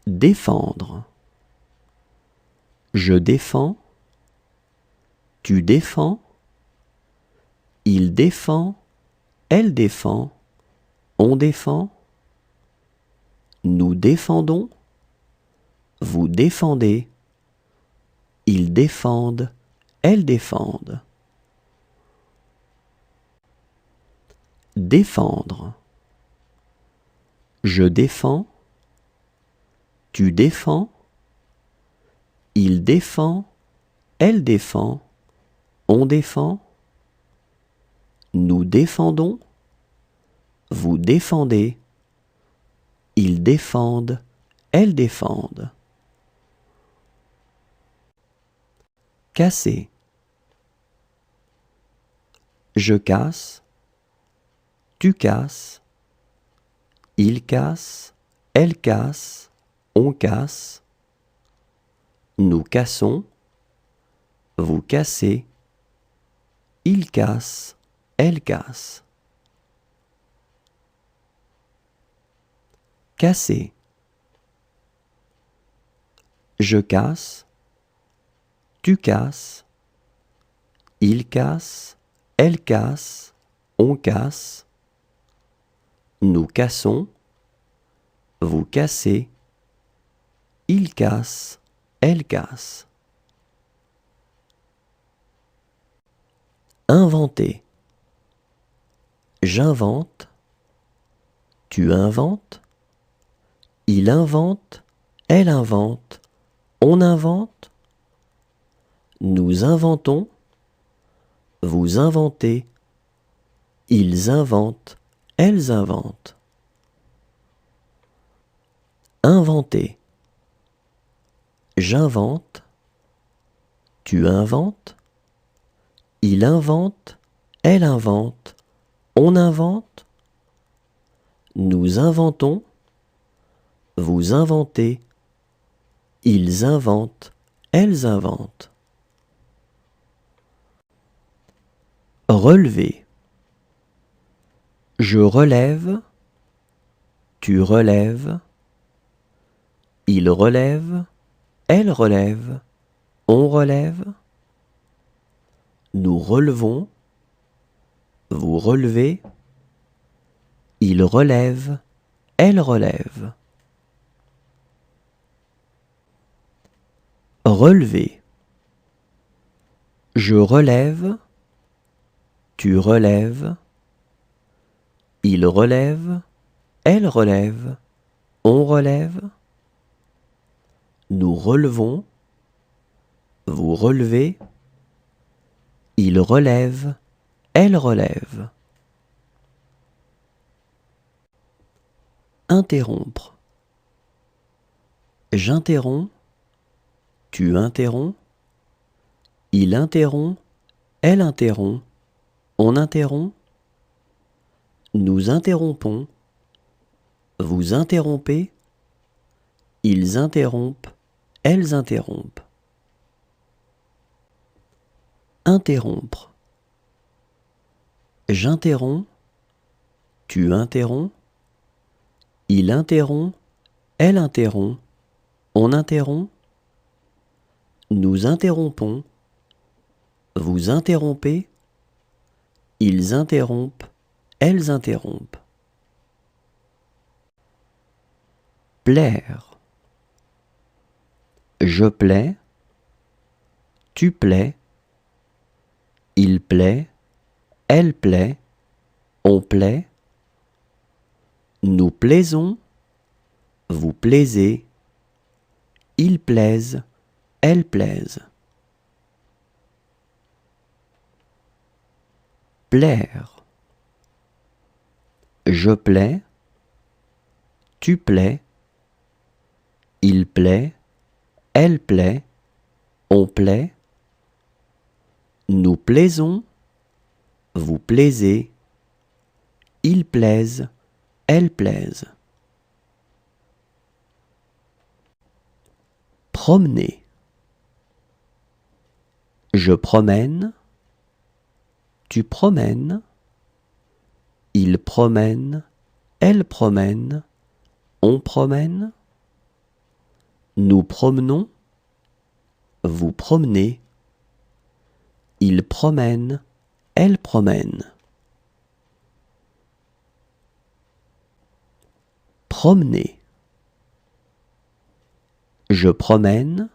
Défendre. Je défends. Tu défends. Il défend. Elle défend. On défend. Nous défendons. Vous défendez. Ils défendent. Elles défendent. Défendre. Je défends. Tu défends. Il défend. Elle défend. On défend. Nous défendons. Vous défendez. Ils défendent. Elles défendent. Casser. Je casse. Tu casses. Il casse. Elle casse. On casse. Nous cassons. Vous cassez. Il casse. Elle casse. Casser. Je casse. Tu casses. Il casse. Elle casse. On casse. Nous cassons. Vous cassez. Il casse. Elle casse. Inventer. J'invente. Tu inventes. Il invente. Elle invente. On invente. Nous inventons. Vous inventez. Ils inventent. Elles inventent. Inventer. J'invente. Tu inventes. Il invente. Elle invente. On invente. Nous inventons. Vous inventez. Ils inventent. Elles inventent. Relever. Je relève. Tu relèves. Il relève. Elle relève. On relève. Nous relevons. Vous relevez. Il relève. Elle relève. Relever. Je relève. Tu relèves. Il relève. Elle relève. On relève. Nous relevons. Vous relevez. Il relève. Elle relève. Interrompre. J'interromps. Tu interromps. Il interrompt. Elle interrompt. On interrompt. Nous interrompons. Vous interrompez. Ils interrompent. Elles interrompent. Interrompre. J'interromps. Tu interromps. Il interrompt. Elle interrompt. On interrompt. Nous interrompons. Vous interrompez. Ils interrompent. Elles interrompent. Plaire. Je plais. Tu plais. Il plaît. Elle plaît. On plaît. Nous plaisons. Vous plaisez. Ils plaisent. Elles plaisent. Plaire. Je plais. Tu plais. Il plaît. Elle plaît. On plaît. Nous plaisons. Vous plaisez. Ils plaisent. Elles plaisent. Promener. Je promène. Tu promènes. Il promène. Elle promène. On promène. Nous promenons, vous promenez, il promène, elle promène. Promener. Je promène,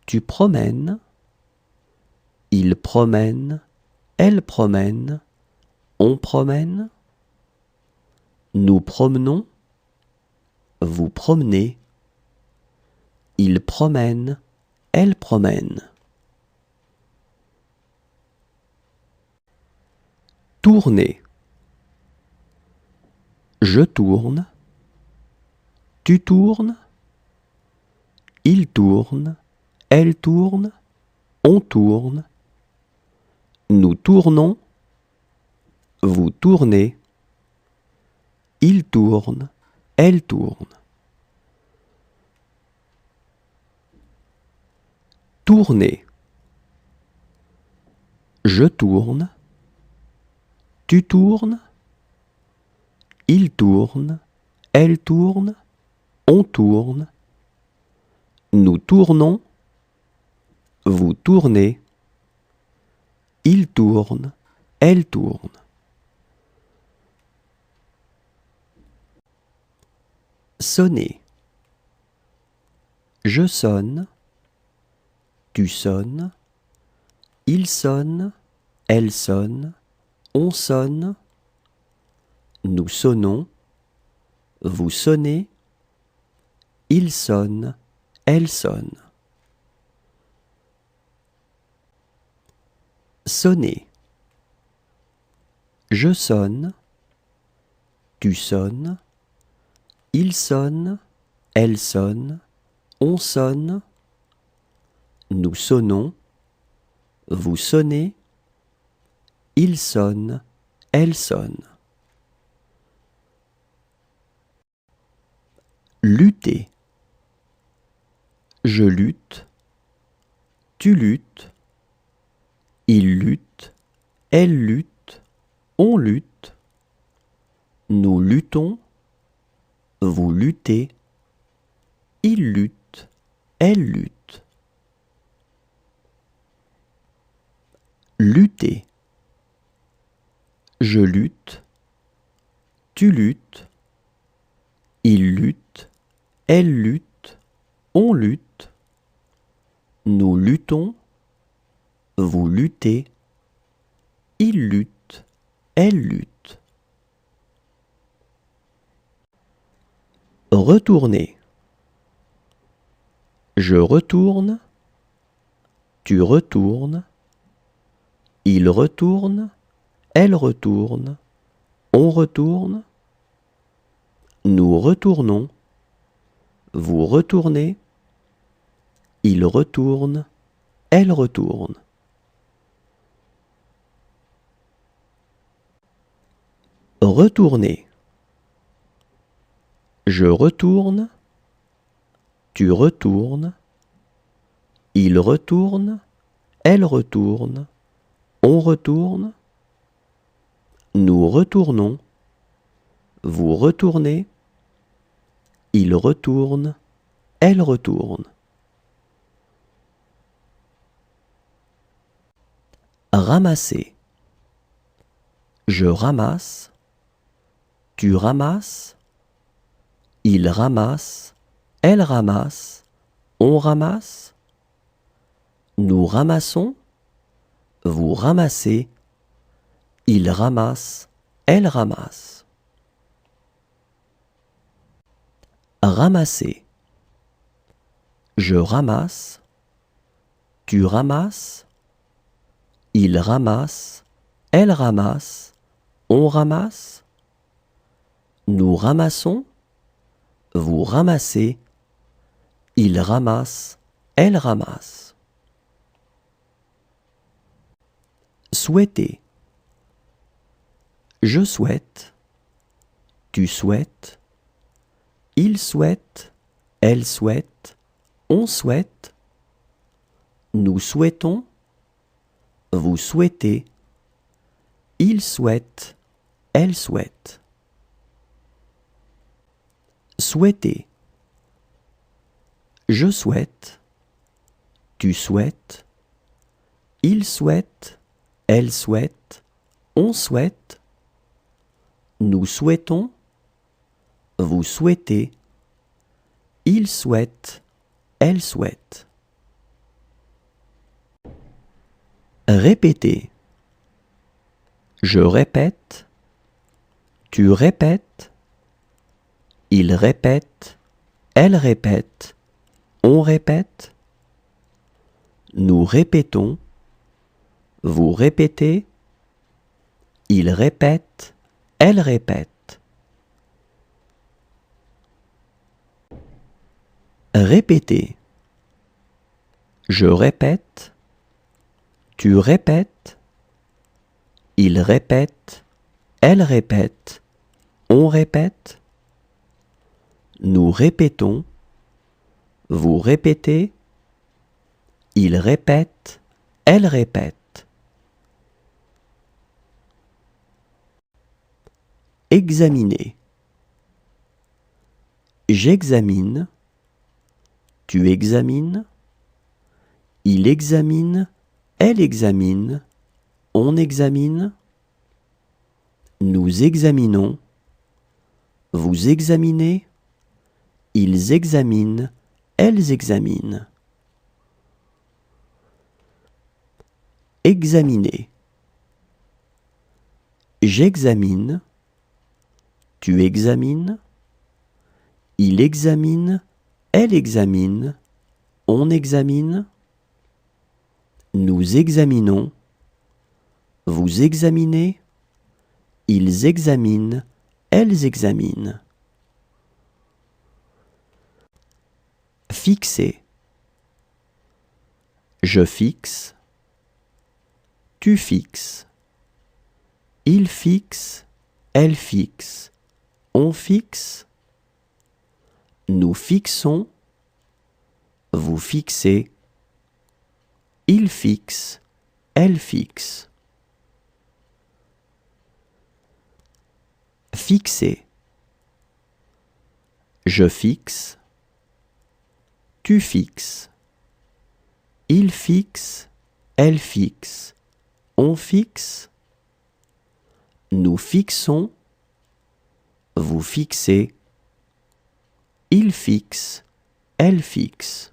tu promènes, il promène, elle promène, on promène. Nous promenons, vous promenez, il promène, elle promène. Tourner. Je tourne, tu tournes, il tourne, elle tourne, on tourne. Nous tournons, vous tournez, il tourne, elle tourne. Tourner. Je tourne, tu tournes, il tourne, elle tourne, on tourne. Nous tournons, vous tournez, il tourne, elle tourne. Sonner. Je sonne, tu sonnes, il sonne, elle sonne, on sonne. Nous sonnons, vous sonnez, il sonne, elle sonne. Sonner. Je sonne, tu sonnes, il sonne, elle sonne, on sonne. Nous sonnons, vous sonnez, il sonne, elle sonne. Lutter. Je lutte, tu luttes, il lutte, elle lutte, on lutte. Nous luttons, vous luttez, il lutte, elle lutte. Lutter. Je lutte, tu luttes, il lutte, elle lutte, on lutte. Nous luttons, vous luttez, il lutte, elle lutte. Retourner. Je retourne, tu retournes, il retourne, elle retourne, on retourne. Nous retournons, vous retournez, il retourne, elle retourne. Retourner. Je retourne, tu retournes, il retourne, elle retourne, on retourne. Nous retournons, vous retournez, il retourne, elle retourne. Ramasser. Je ramasse, tu ramasses, il ramasse, elle ramasse, on ramasse. Nous ramassons, vous ramassez, il ramasse, elle ramasse. Ramasser. Je ramasse, tu ramasses, il ramasse, elle ramasse, on ramasse. Nous ramassons, vous ramassez, il ramasse, elle ramasse. Souhaiter. Je souhaite, tu souhaites, il souhaite, elle souhaite, on souhaite. Nous souhaitons, vous souhaitez, il souhaite, elle souhaite. Souhaiter. Je souhaite, tu souhaites, il souhaite, elle souhaite, on souhaite, nous souhaitons, vous souhaitez, il souhaite, elle souhaite. Répétez. Je répète, tu répètes, il répète, elle répète, on répète, nous répétons, vous répétez, il répète, elle répète. Répétez. Je répète, tu répètes, il répète, elle répète, on répète, nous répétons, vous répétez, il répète, elle répète. Examiner. J'examine, tu examines, il examine, elle examine, on examine, nous examinons, vous examinez, ils examinent, elles examinent. Examiner. J'examine, tu examines, il examine, elle examine, on examine, nous examinons, vous examinez, ils examinent, elles examinent. Fixer. Je fixe, tu fixes, il fixe, elle fixe, on fixe, nous fixons, vous fixez, il fixe, elle fixe. Fixer. Je fixe, tu fixes, il fixe, elle fixe, on fixe, nous fixons, vous fixez, il fixe, elle fixe.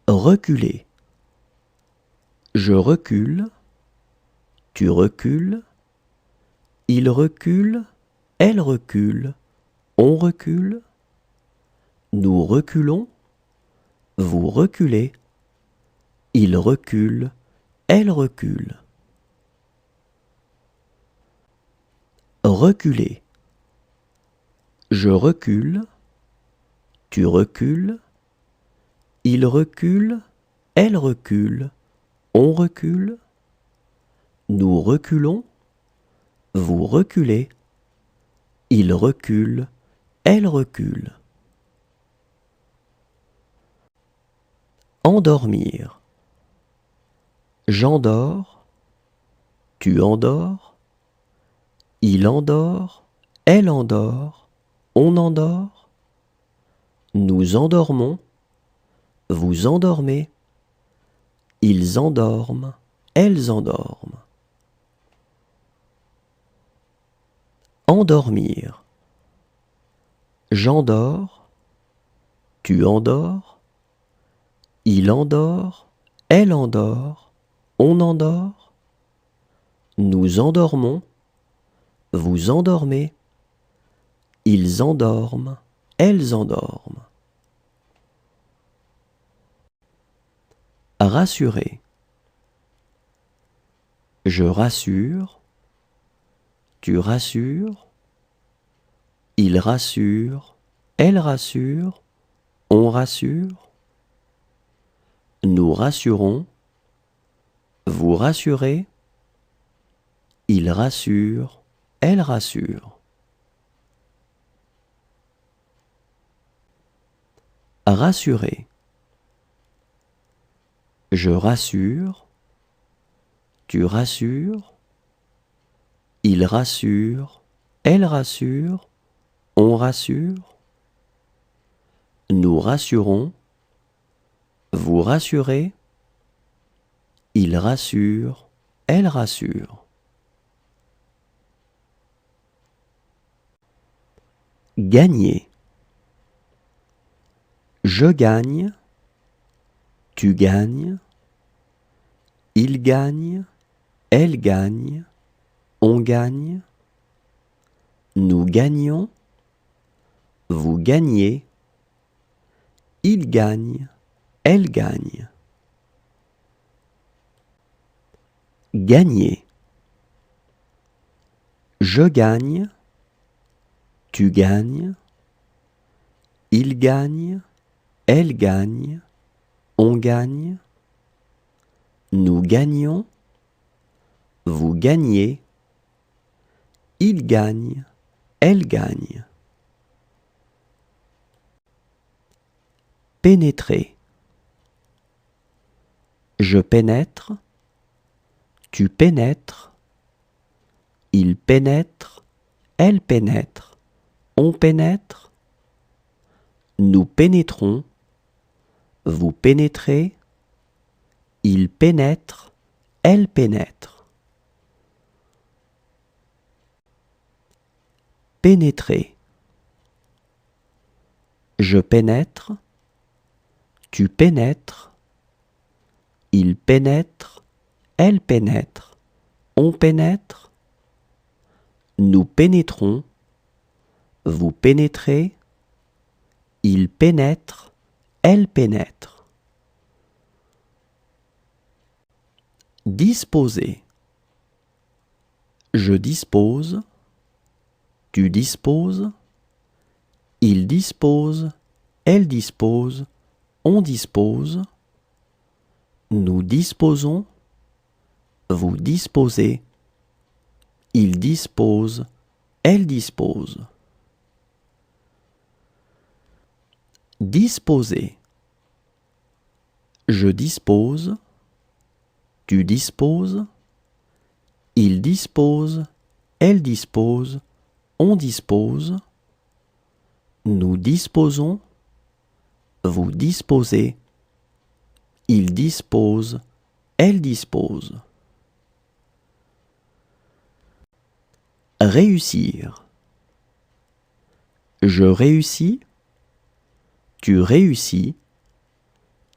Reculer. Je recule, tu recules, il recule, elle recule, on recule, nous reculons, vous reculez, il recule, elle recule. Reculer. Je recule, tu recules, il recule, elle recule, on recule, nous reculons, vous reculez, il recule, elle recule. Endormir. J'endors, tu endors, il endort, elle endort, on endort, nous endormons, vous endormez, ils endorment, elles endorment. Endormir. J'endors, tu endors, il endort, elle endort, on endort, nous endormons, vous endormez, ils endorment, elles endorment. Rassurer. Je rassure, tu rassures, il rassure, elle rassure, on rassure, nous rassurons, vous rassurez, il rassure, elle rassure. Rassurer. Je rassure, tu rassures, il rassure, elle rassure, on rassure, nous rassurons, vous rassurez, il rassure, elle rassure. Gagner. Je gagne, tu gagnes, il gagne, elle gagne, on gagne, nous gagnons, vous gagnez, il gagne, elle gagne. Gagner. Je gagne, tu gagnes, il gagne, elle gagne, on gagne, nous gagnons, vous gagnez, il gagne, elle gagne. Pénétrer. Je pénètre, tu pénètres, il pénètre, elle pénètre, on pénètre, nous pénétrons, vous pénétrez, il pénètre, elle pénètre. Pénétrer. Je pénètre, tu pénètres, il pénètre, elle pénètre, on pénètre, nous pénétrons, vous pénétrez, il pénètre, elle pénètre. Disposer. Je dispose, tu disposes, il dispose, elle dispose, on dispose, nous disposons, vous disposez, il dispose, elle dispose. Disposer. Je dispose, tu disposes, il dispose, elle dispose, on dispose, nous disposons, vous disposez, il dispose, elle dispose. Réussir. Je réussis, tu réussis,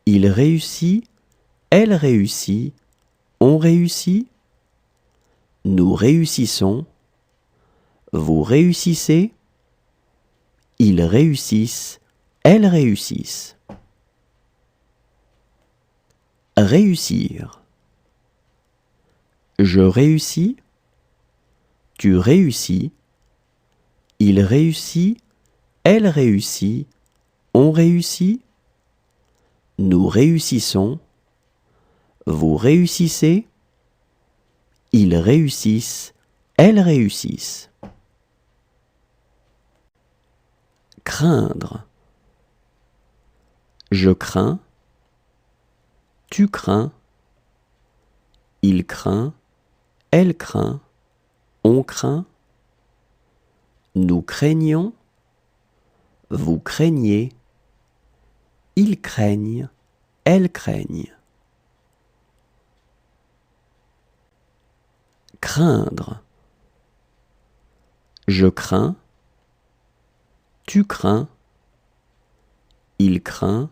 il réussit, elle réussit, on réussit, nous réussissons, vous réussissez, ils réussissent, elles réussissent. Réussir. Je réussis, tu réussis, il réussit, elle réussit, on réussit, nous réussissons, vous réussissez, ils réussissent, elles réussissent. Craindre. Je crains, tu crains, il craint, elle craint, on craint, nous craignons, vous craignez, ils craignent, elles craignent. Craindre. Je crains, tu crains, il craint,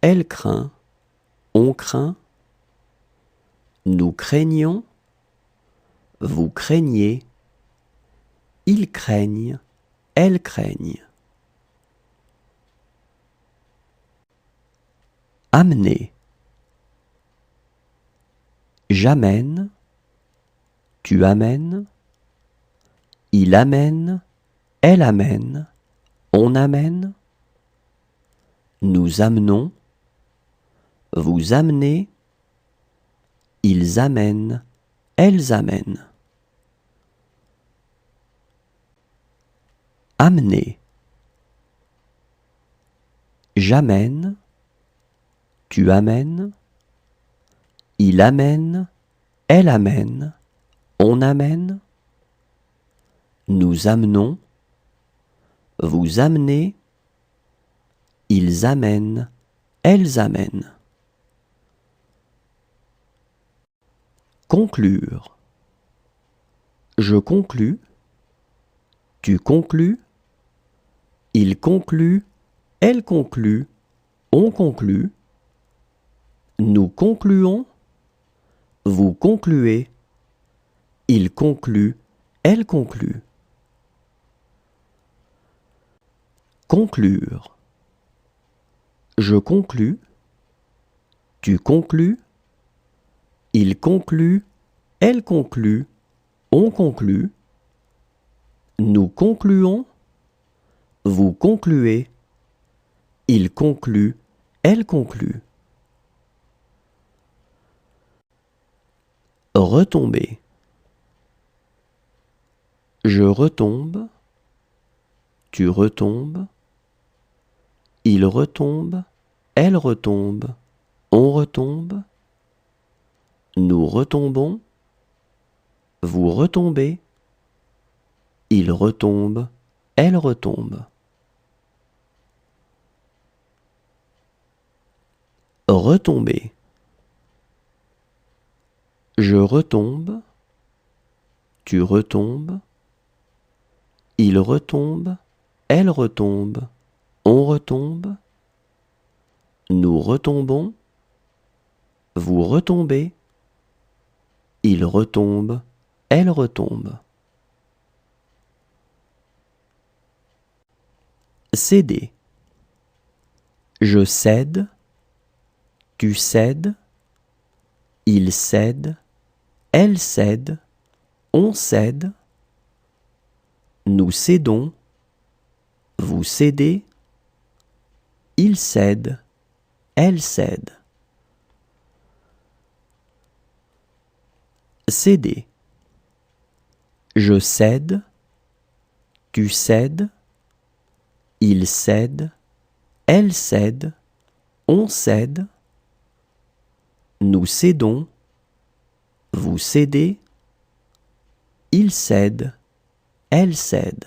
elle craint, on craint, nous craignons, vous craignez, ils craignent, elles craignent. Amener. J'amène, tu amènes, il amène, elle amène, on amène, nous amenons, vous amenez, ils amènent, elles amènent. Amener. J'amène, tu amènes, il amène, elle amène, on amène, nous amenons, vous amenez, ils amènent, elles amènent. Conclure. Je conclus, tu conclus, il conclut, elle conclut, on conclut, nous concluons, vous concluez, il conclut, elle conclut. Conclure. Je conclus, tu conclus, il conclut, elle conclut, on conclut, nous concluons, vous concluez, il conclut, elle conclut. Retomber. Je retombe, tu retombes, il retombe, elle retombe, on retombe, nous retombons, vous retombez, il retombe, elle retombe. Retomber. Je retombe, tu retombes, il retombe, elle retombe, on retombe, nous retombons, vous retombez, il retombe, elle retombe. Céder. Je cède, tu cèdes, il cède, elle cède, on cède, nous cédons, vous cédez, il cède, elle cède. Céder. Je cède, tu cèdes, il cède, elle cède, on cède, nous cédons, vous cédez, il cède, elle cède.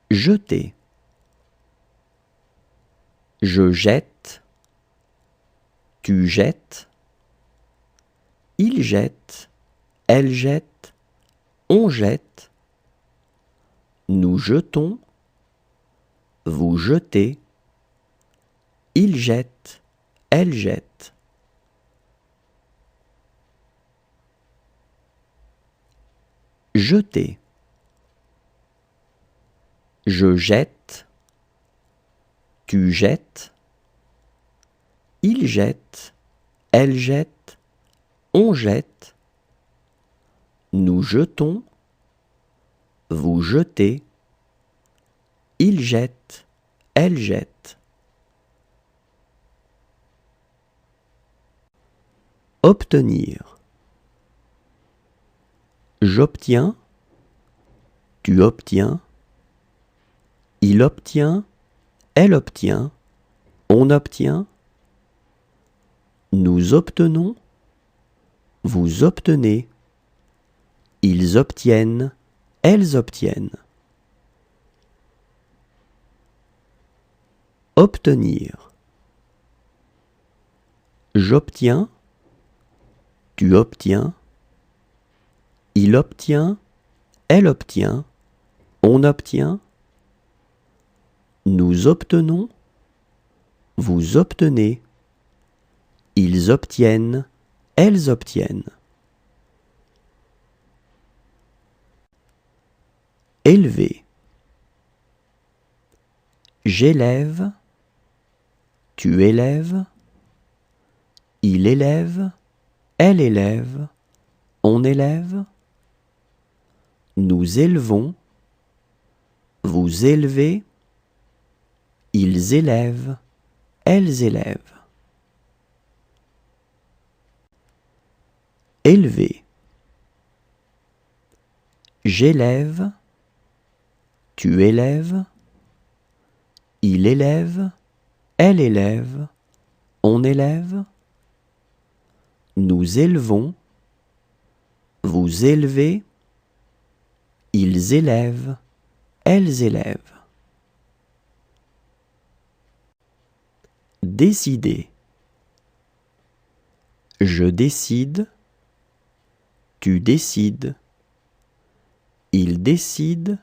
Jeter. Je jette, tu jettes, il jette, elle jette, on jette, nous jetons, vous jetez, il jette, elle jette. Jeter. Je jette, tu jettes, il jette, elle jette, on jette, nous jetons, vous jetez, il jette, elle jette. Obtenir. J'obtiens, tu obtiens, il obtient, elle obtient, on obtient, nous obtenons, vous obtenez, ils obtiennent, elles obtiennent. Obtenir. J'obtiens, tu obtiens, il obtient, elle obtient, on obtient, nous obtenons, vous obtenez, ils obtiennent, elles obtiennent. Élever. J'élève, tu élèves, il élève, elle élève, on élève, nous élevons, vous élevez, ils élèvent, elles élèvent. Élever. J'élève, tu élèves, il élève, elle élève, on élève, nous élevons, vous élevez, ils élèvent, elles élèvent. Décider. Je décide, tu décides, il décide,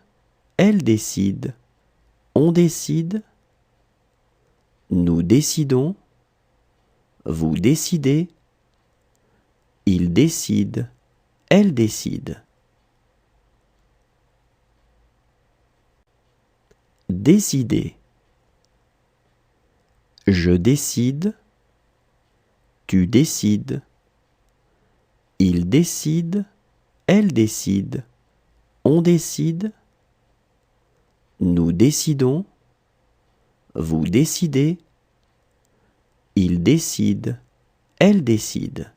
elle décide, on décide, nous décidons, vous décidez, il décide, elle décide. Décider. Je décide, tu décides, il décide, elle décide, on décide, nous décidons, vous décidez, il décide, elle décide.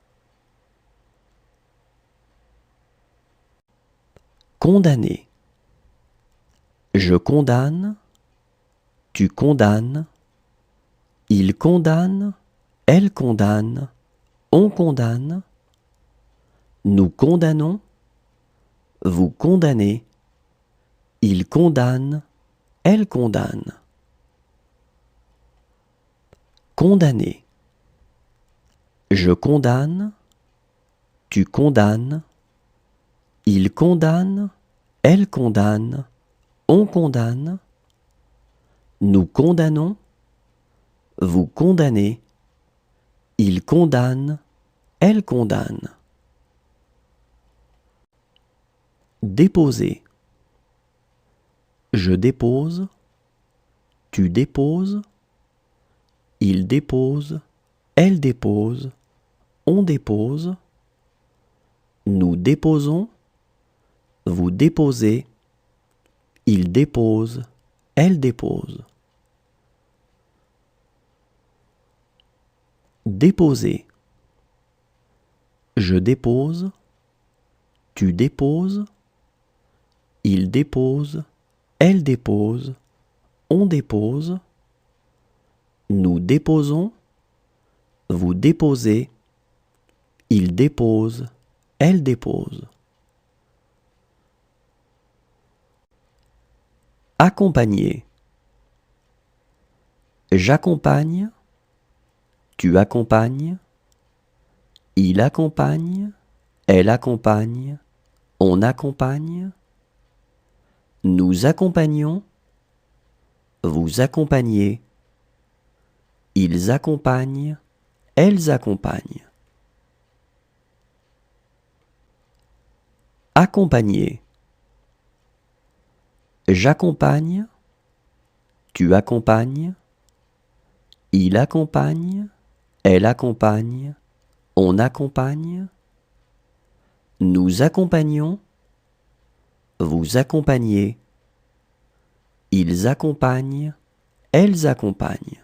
Condamner. Je condamne, tu condamnes, il condamne, elle condamne, on condamne, nous condamnons, vous condamnez, il condamne, elle condamne. Condamner. Je condamne, tu condamnes, il condamne, elle condamne, on condamne, nous condamnons, vous condamnez, il condamne, elle condamne. Déposer. Je dépose, tu déposes, il dépose, elle dépose, on dépose, nous déposons, vous déposez, il dépose, elle dépose. Déposer. Je dépose, tu déposes, il dépose, elle dépose, on dépose, nous déposons, vous déposez, il dépose, elle dépose. Accompagner. J'accompagne, tu accompagnes, il accompagne, elle accompagne, on accompagne, nous accompagnons, vous accompagnez, ils accompagnent, elles accompagnent. Accompagner. J'accompagne, tu accompagnes, il accompagne, elle accompagne, on accompagne, nous accompagnons, vous accompagnez, ils accompagnent, elles accompagnent.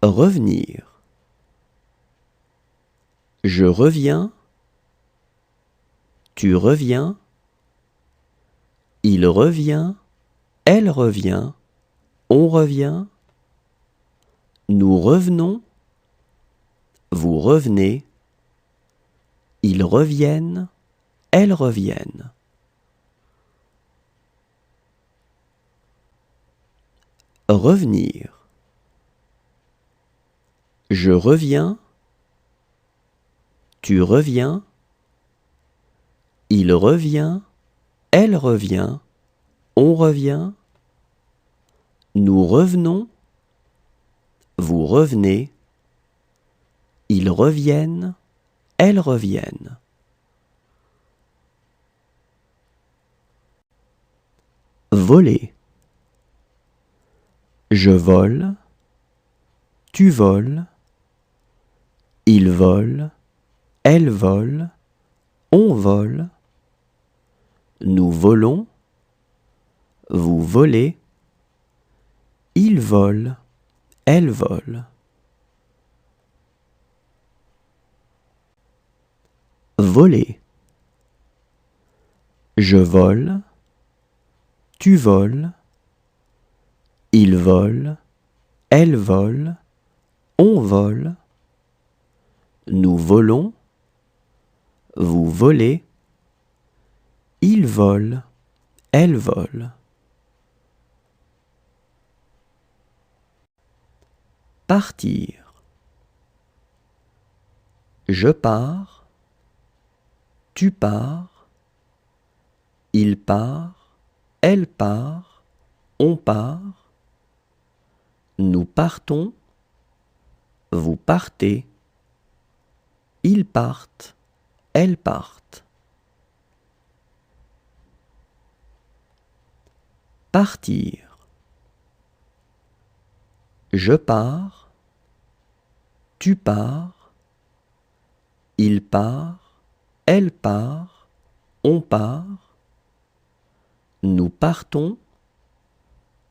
Revenir. Je reviens, tu reviens, il revient, elle revient, on revient, nous revenons, vous revenez, ils reviennent, elles reviennent. Revenir. Je reviens, tu reviens, il revient, elle revient, on revient, nous revenons, vous revenez, ils reviennent, elles reviennent. Voler. Je vole, tu voles, il vole, elle vole, on vole, nous volons, vous volez, il vole, elle vole. Voler. Je vole, tu voles, il vole, elle vole, on vole, nous volons, vous volez, Il vole, elle vole. Partir. Je pars, tu pars, il part, elle part, on part. Nous partons, vous partez, ils partent, elles partent. Partir. Je pars, tu pars, il part, elle part, on part. Nous partons,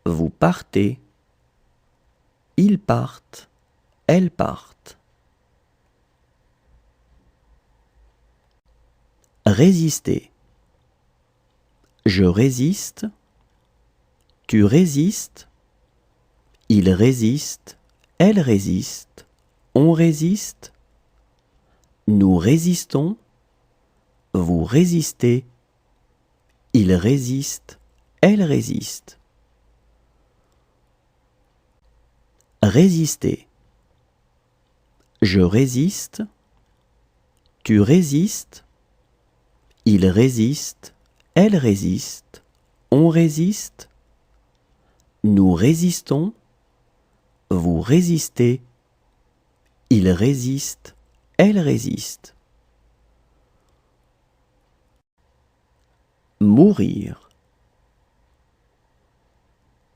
vous partez, ils partent, elles partent. Résister. Je résiste, tu résistes, il résiste, elle résiste, on résiste. Nous résistons, vous résistez, il résiste, elle résiste. Résister. Je résiste, tu résistes, il résiste, elle résiste, on résiste. Nous résistons, vous résistez, il résiste, elle résiste. Mourir.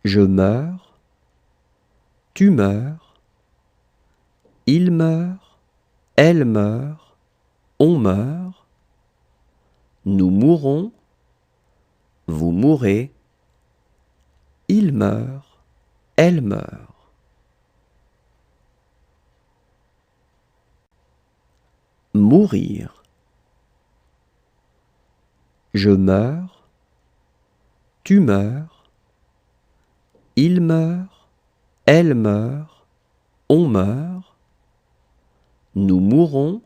Je meurs, tu meurs, il meurt, elle meurt, on meurt. Nous mourons, vous mourrez, il meurt, elle meurt. Mourir. Je meurs, tu meurs, il meurt, elle meurt, on meurt. Nous mourons,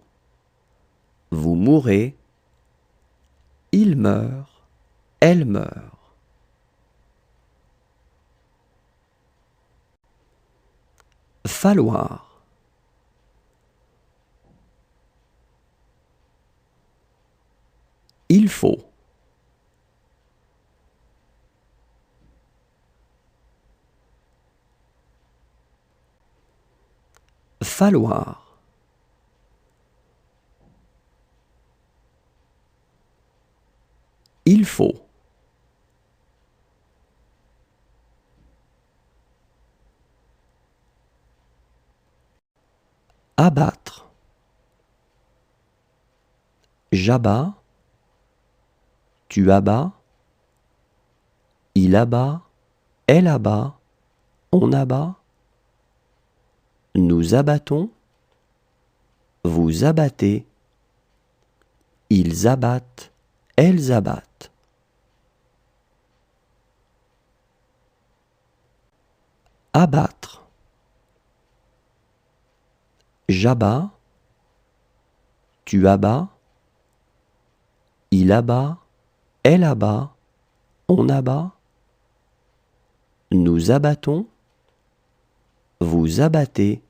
vous mourrez, il meurt, elle meurt. Falloir. Il faut. Falloir. Il faut. Abattre. J'abats, tu abats, il abat, elle abat, on abat. Nous abattons, vous abattez, ils abattent, elles abattent. Abattre. J'abats, tu abats, il abat, elle abat, on abat. Nous abattons, vous abattez,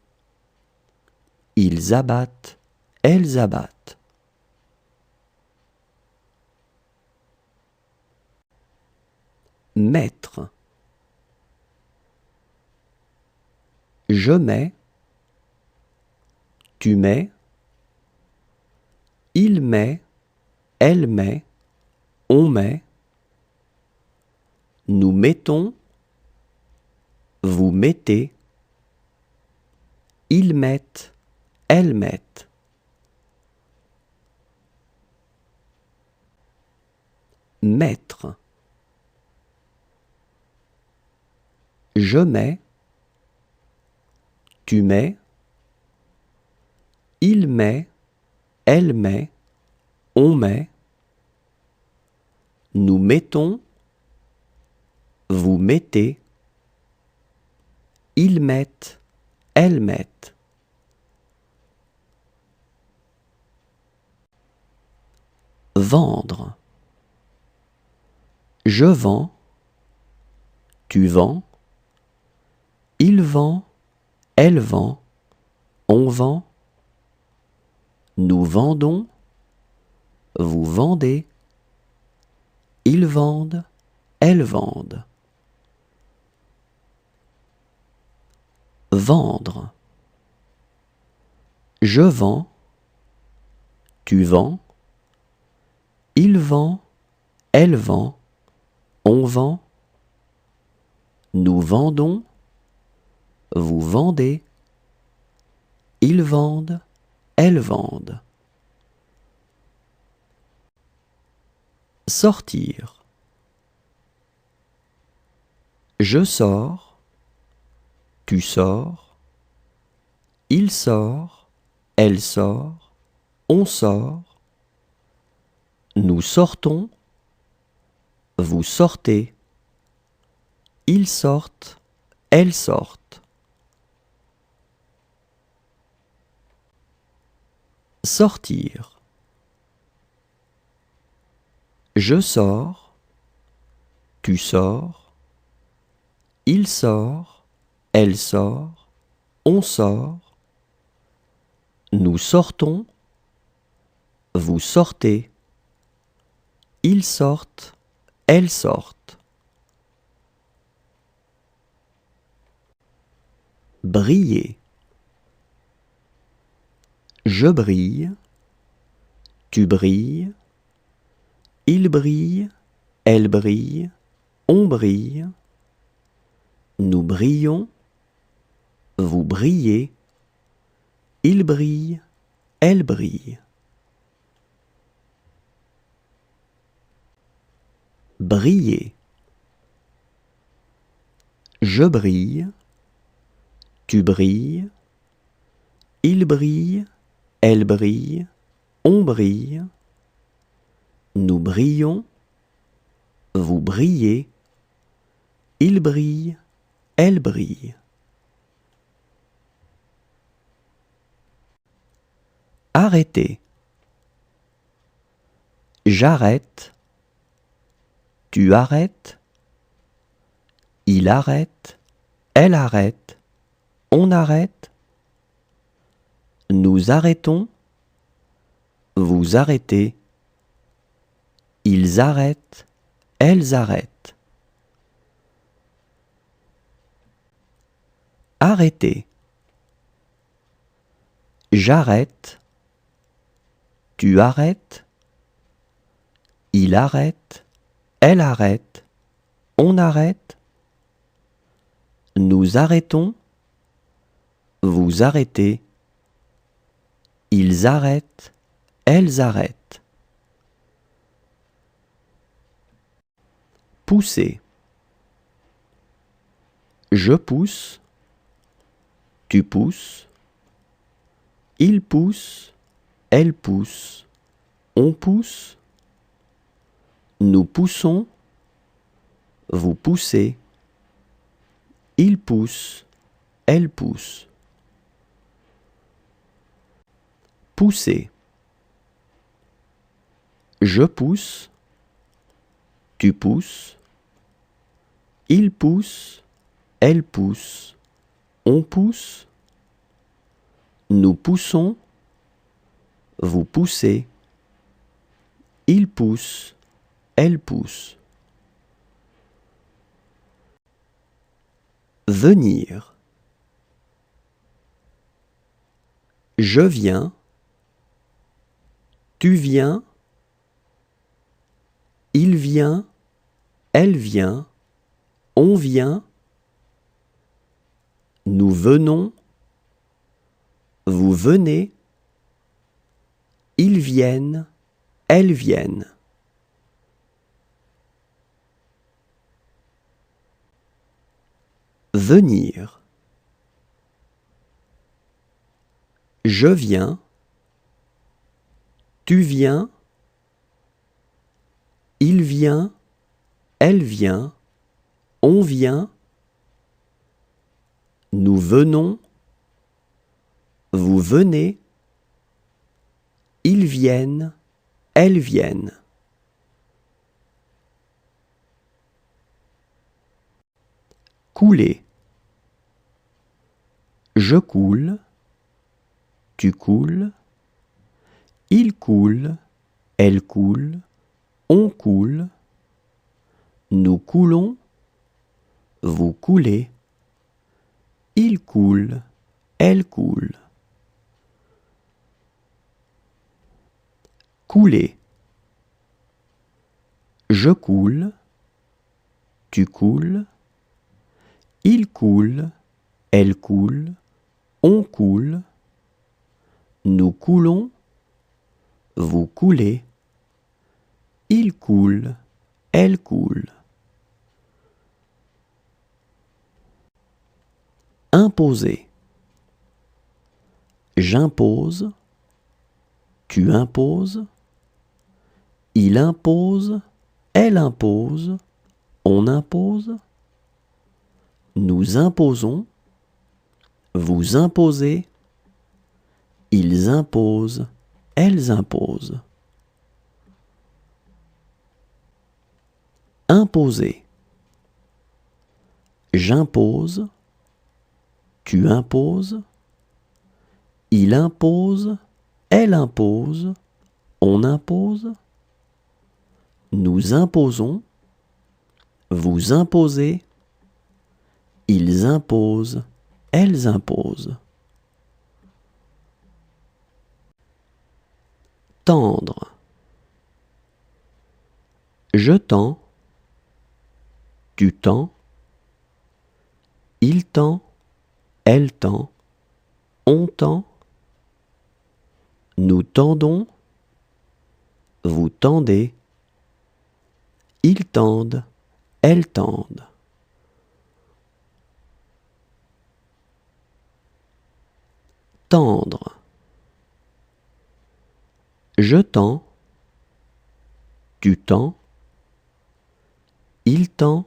ils abattent, elles abattent. Mettre. Je mets, tu mets, il met, elle met, on met. Nous mettons, vous mettez, ils mettent, elles mettent. Mettre. Je mets, tu mets, il met, elle met, on met. Nous mettons, vous mettez, ils mettent, elles mettent. Vendre. Je vends, tu vends, il vend, elle vend, on vend, nous vendons, vous vendez, ils vendent, elles vendent. Vendre. Je vends, tu vends, il vend, elle vend, on vend, nous vendons, vous vendez, ils vendent, elles vendent. Sortir. Je sors, tu sors, il sort, elle sort, on sort, nous sortons, vous sortez, ils sortent, elles sortent. Sortir. Je sors, tu sors, il sort, elle sort, on sort, nous sortons, vous sortez, ils sortent, elles sortent. Briller. Je brille, tu brilles, il brille, elle brille, on brille, nous brillons, vous brillez, il brille, elle brille. Briller. Je brille, tu brilles, il brille, elle brille, on brille, nous brillons, vous brillez, il brille, elle brille. Arrêter. J'arrête, tu arrêtes, il arrête, elle arrête, on arrête, nous arrêtons, vous arrêtez, ils arrêtent, elles arrêtent. Arrêter. J'arrête, tu arrêtes, il arrête, elle arrête, on arrête, nous arrêtons, vous arrêtez, ils arrêtent, elles arrêtent. Pousser. Je pousse, tu pousses, il pousse, elle pousse, on pousse, nous poussons, vous poussez, il pousse, elle pousse. Pousser. Je pousse, tu pousses, il pousse, elle pousse, on pousse, nous poussons, vous poussez, il pousse, elle pousse. Venir. Je viens, tu viens, il vient, elle vient, on vient, nous venons, vous venez, ils viennent, elles viennent. Venir. Je viens, tu viens, il vient, elle vient, on vient, nous venons, vous venez, ils viennent, elles viennent. couler. Je coule, tu coules, il coule, elle coule, on coule, nous coulons, vous coulez, il coule, elle coule. Couler. Je coule, tu coules, il coule, elle coule, on coule, nous coulons, vous coulez, il coule, elle coule. Imposer. J'impose, tu imposes, il impose, elle impose, on impose, nous imposons, vous imposez, ils imposent, elles imposent. Imposer. J'impose, tu imposes, il impose, elle impose, on impose, nous imposons, vous imposez, ils imposent, elles imposent. Tendre. Je tends, tu tends, il tend, elle tend, on tend, nous tendons, vous tendez, ils tendent, elles tendent. Tendre. Je tends, tu tends, il tend,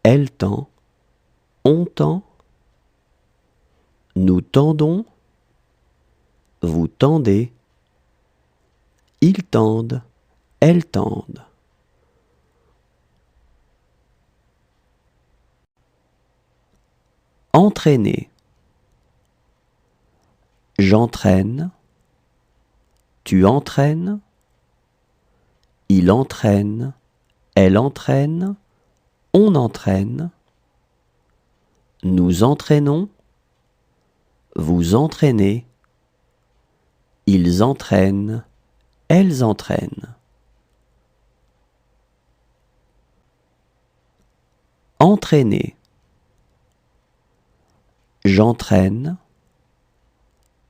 elle tend, on tend, nous tendons, vous tendez, ils tendent, elles tendent. Entraîner. J'entraîne, tu entraînes, il entraîne, elle entraîne, on entraîne, nous entraînons, vous entraînez, ils entraînent, elles entraînent. Entraîner. J'entraîne,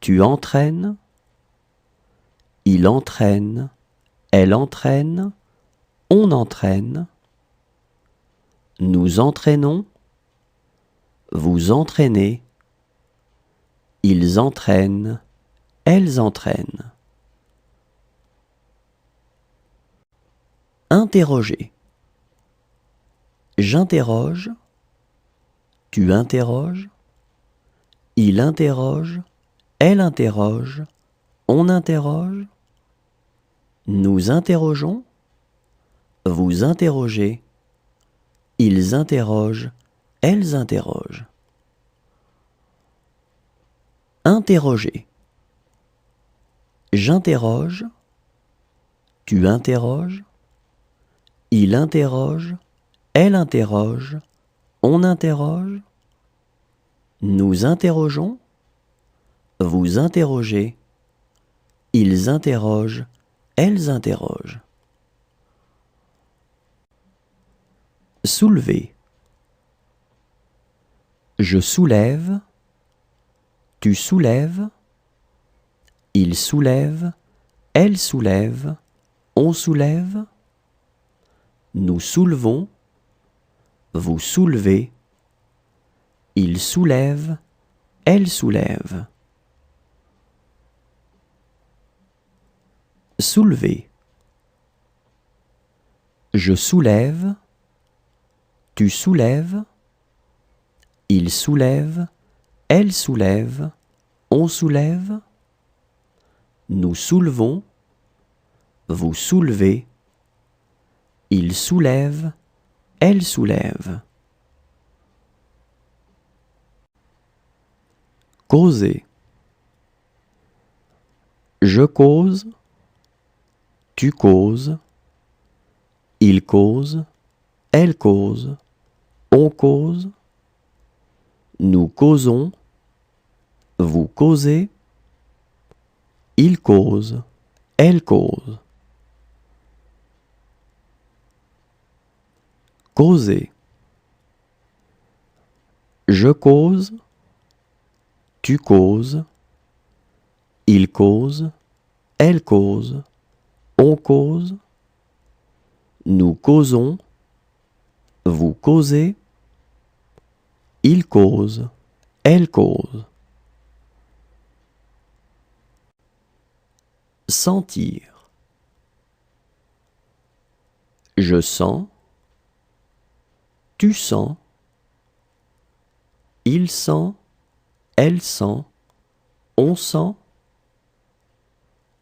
tu entraînes, il entraîne, elle entraîne, on entraîne, nous entraînons, vous entraînez, ils entraînent, elles entraînent. Interroger. J'interroge, tu interroges, il interroge, elle interroge, on interroge, nous interrogeons, vous interrogez, ils interrogent, elles interrogent. Interroger. J'interroge, tu interroges, il interroge, elle interroge, on interroge, nous interrogeons, vous interrogez, ils interrogent, elles interrogent. Soulever. Je soulève, tu soulèves, il soulève, elle soulève, on soulève, nous soulevons, vous soulevez, il soulève, elle soulève. Soulever. Je soulève, tu soulèves, il soulève, elle soulève, on soulève, nous soulevons, vous soulevez, il soulève, elle soulève. causer. Je cause, tu causes, il cause, elle cause, on cause, nous causons, vous causez, il cause, elle cause. Causer. Je cause, tu causes, il cause, elle cause, on cause, nous causons, vous causez, il cause, elle cause. Sentir. Je sens, tu sens, il sent, elle sent, on sent,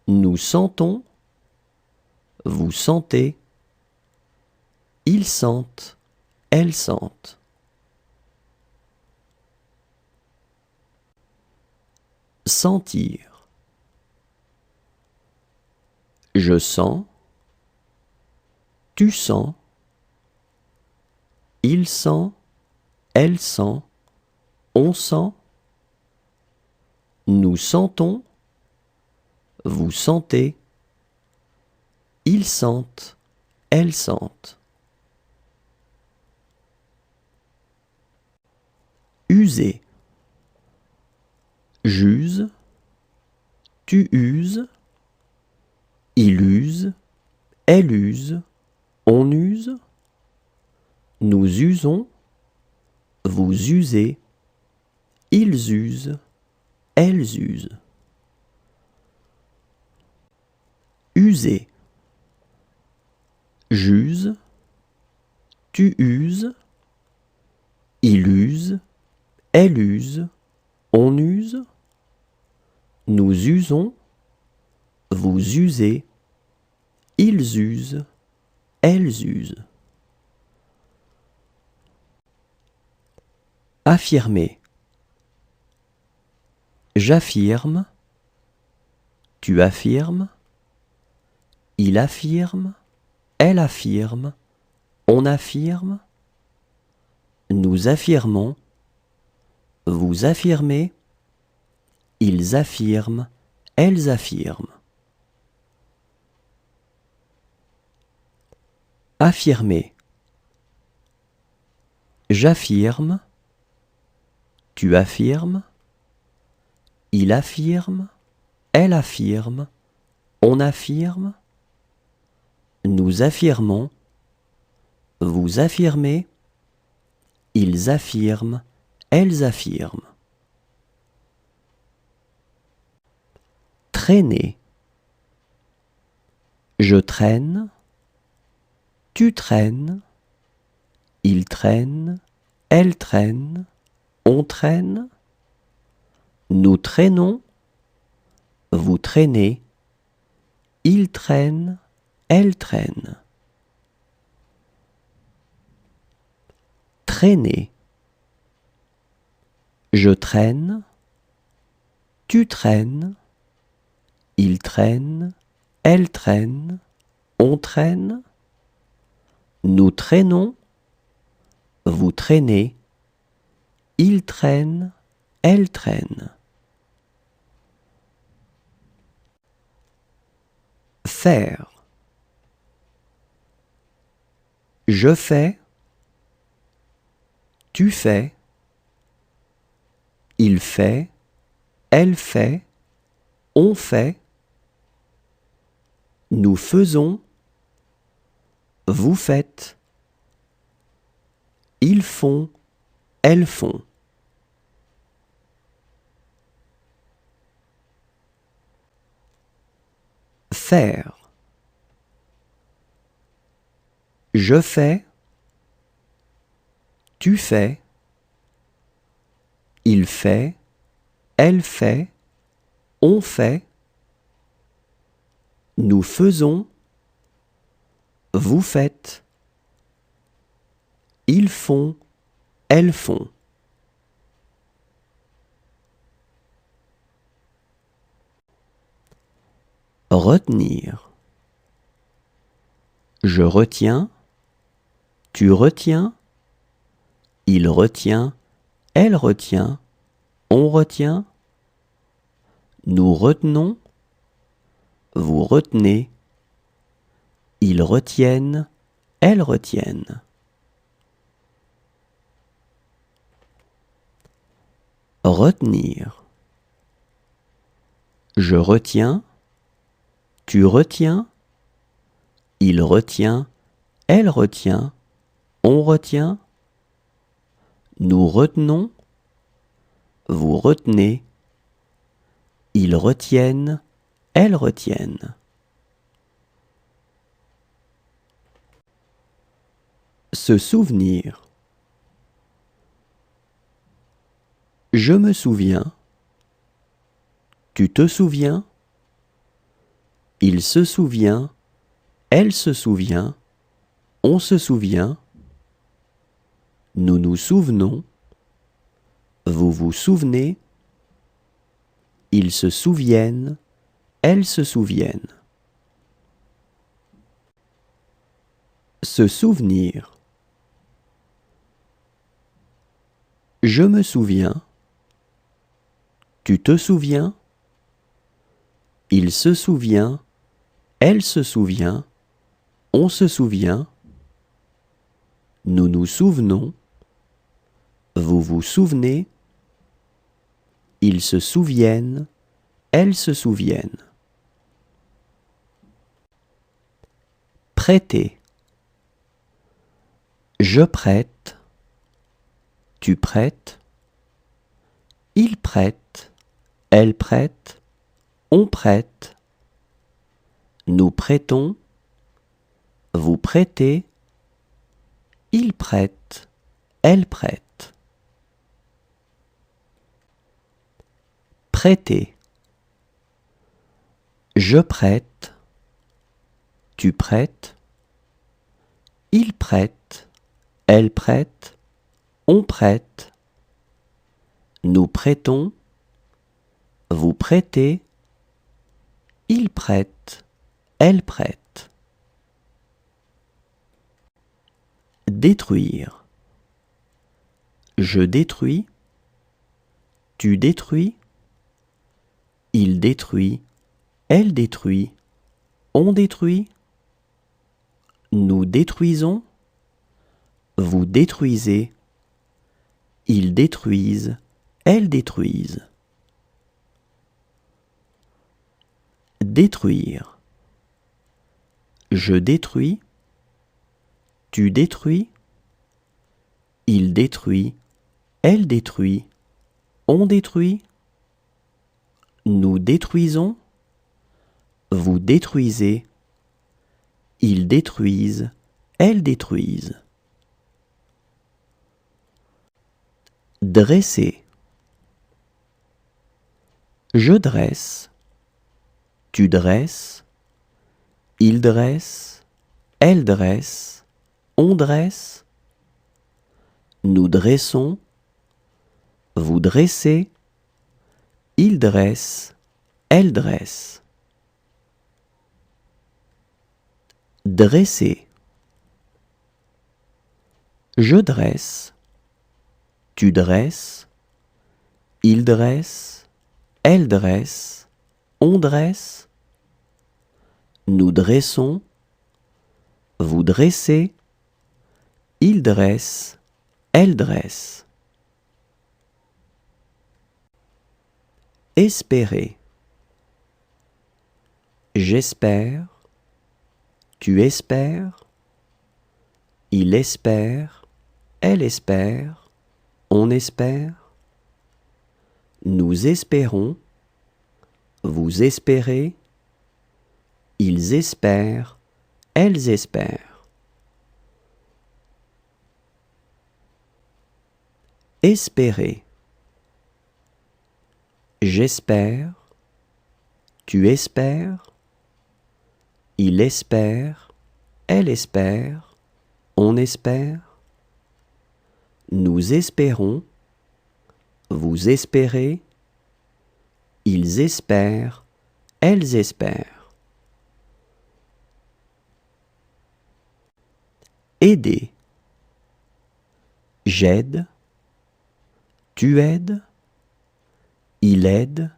nous sentons, vous sentez, ils sentent, elles sentent. Sentir. Je sens, tu sens, il sent, elle sent, on sent, nous sentons, vous sentez, ils sentent, elles sentent. User. J'use, tu uses, il use, elle use, on use, nous usons, vous usez, ils usent, elles usent. User. J'use, tu uses, il use, elle use, on use, nous usons, vous usez, ils usent, elles usent. Affirmer. J'affirme, tu affirmes, il affirme, elle affirme, on affirme, nous affirmons, vous affirmez, ils affirment, elles affirment. Affirmer. J'affirme, tu affirmes, il affirme, elle affirme, on affirme, nous affirmons, vous affirmez, ils affirment, elles affirment. Traîner. Je traîne, tu traînes, il traîne, elle traîne, on traîne, nous traînons, vous traînez, ils traînent, elles traînent. Traîner. Je traîne, tu traînes, il traîne, elle traîne, on traîne, nous traînons, vous traînez, ils traînent, elles traînent. Faire. Je fais, tu fais, il fait, elle fait, on fait, nous faisons, vous faites, ils font, elles font. Faire. Je fais, tu fais, il fait, elle fait, on fait, nous faisons, vous faites, ils font, elles font. retenir. Je retiens, tu retiens, il retient, elle retient, on retient, nous retenons, vous retenez, ils retiennent, elles retiennent. Retenir. Je retiens, tu retiens, il retient, elle retient, on retient, nous retenons, vous retenez, ils retiennent, elles retiennent. Se souvenir. Je me souviens, tu te souviens, il se souvient, elle se souvient, on se souvient, nous nous souvenons, vous vous souvenez, ils se souviennent, elles se souviennent. Se souvenir. Je me souviens, tu te souviens, il se souvient, elle se souvient, on se souvient, nous nous souvenons, vous vous souvenez, ils se souviennent, elles se souviennent. Prêter. Je prête, tu prêtes, il prête, elle prête, on prête, nous prêtons, vous prêtez, il prête, elle prête. Prêter. Je prête, tu prêtes, il prête, elle prête, on prête, nous prêtons, vous prêtez, il prête, elle prête. Détruire. Je détruis, tu détruis, il détruit, elle détruit, on détruit, nous détruisons, vous détruisez, ils détruisent, elles détruisent. Détruire. Je détruis, tu détruis, il détruit, elle détruit, on détruit, nous détruisons, vous détruisez, ils détruisent, elles détruisent. Dresser. Je dresse, tu dresses, il dresse, elle dresse, on dresse, nous dressons, vous dressez, il dresse, elle dresse. Dresser. Je dresse, tu dresses, il dresse, elle dresse, on dresse, nous dressons, vous dressez, il dresse, elle dresse. Espérer. J'espère, tu espères, il espère, elle espère, on espère, nous espérons, vous espérez, ils espèrent, elles espèrent. Espérer. J'espère, tu espères, il espère, elle espère, on espère, nous espérons, vous espérez, ils espèrent, elles espèrent. aider. J'aide, tu aides, il aide,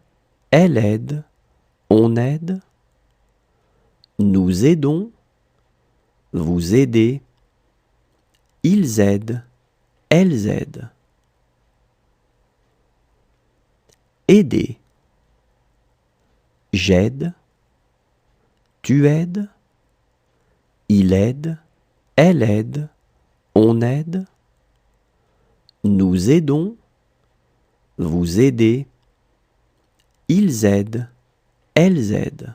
elle aide, on aide. Nous aidons, vous aidez, ils aident, elles aident. Aider. J'aide, tu aides, il aide, elle aide, on aide. Nous aidons, vous aidez, ils aident, elles aident.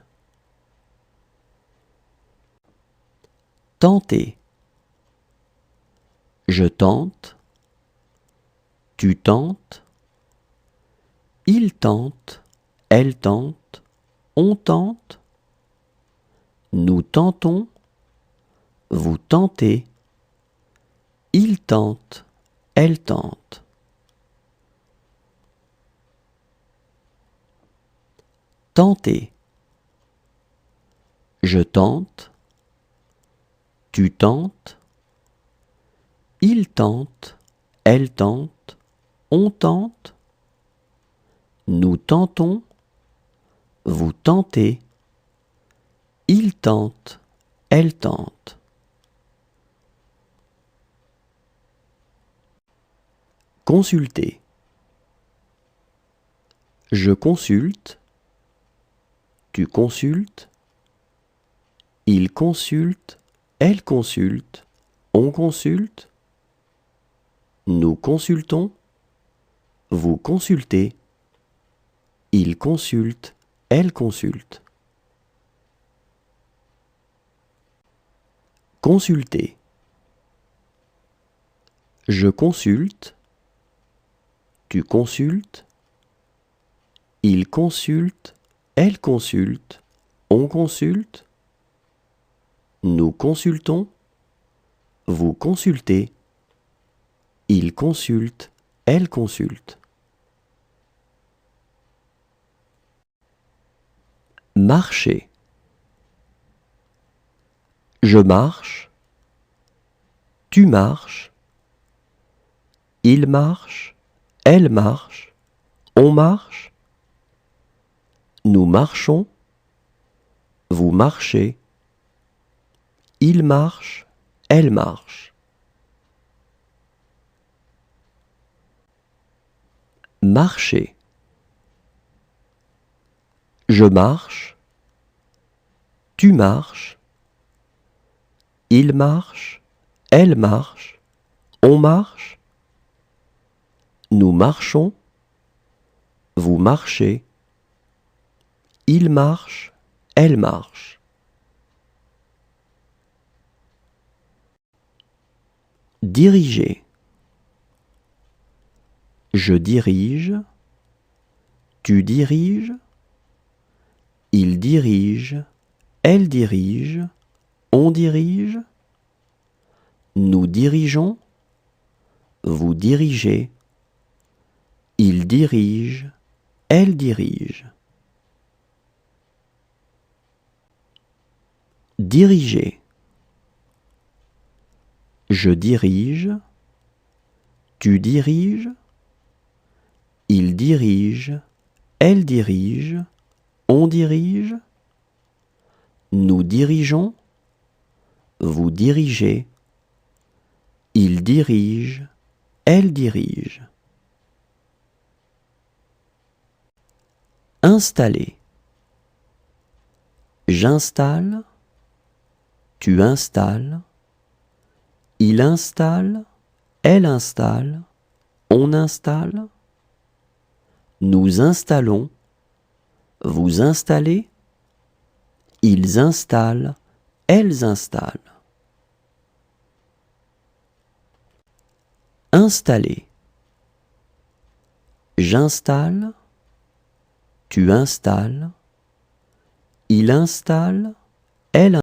Tenter. Je tente, tu tentes, il tente, elle tente, on tente. Nous tentons, vous tentez, il tente, elle tente. Tenter. Je tente, tu tentes, il tente, elle tente, on tente. Nous tentons, vous tentez, il tente, elle tente. Consulter. Je consulte, tu consultes, il consulte, elle consulte, on consulte. Nous consultons, vous consultez, il consulte, elle consulte. Consulter. Je consulte, tu consultes, il consulte, elle consulte, on consulte. Nous consultons, vous consultez, il consulte, elle consulte. Marcher. Je marche, tu marches, il marche, elle marche, on marche. Nous marchons, vous marchez, il marche, elle marche. Marcher. Je marche, tu marches, il marche, elle marche, on marche. Nous marchons, vous marchez, il marche, elle marche. Diriger. Je dirige, tu diriges, il dirige, elle dirige, on dirige. Nous dirigeons, vous dirigez, il dirige, elle dirige. Diriger. Je dirige, tu diriges, il dirige, elle dirige, on dirige. Nous dirigeons, vous dirigez, il dirige, elle dirige. Installer. J'installe, tu installes, il installe, elle installe, on installe. Nous installons, vous installez, ils installent, elles installent. Installer. J'installe, tu installes, il installe, elle installe.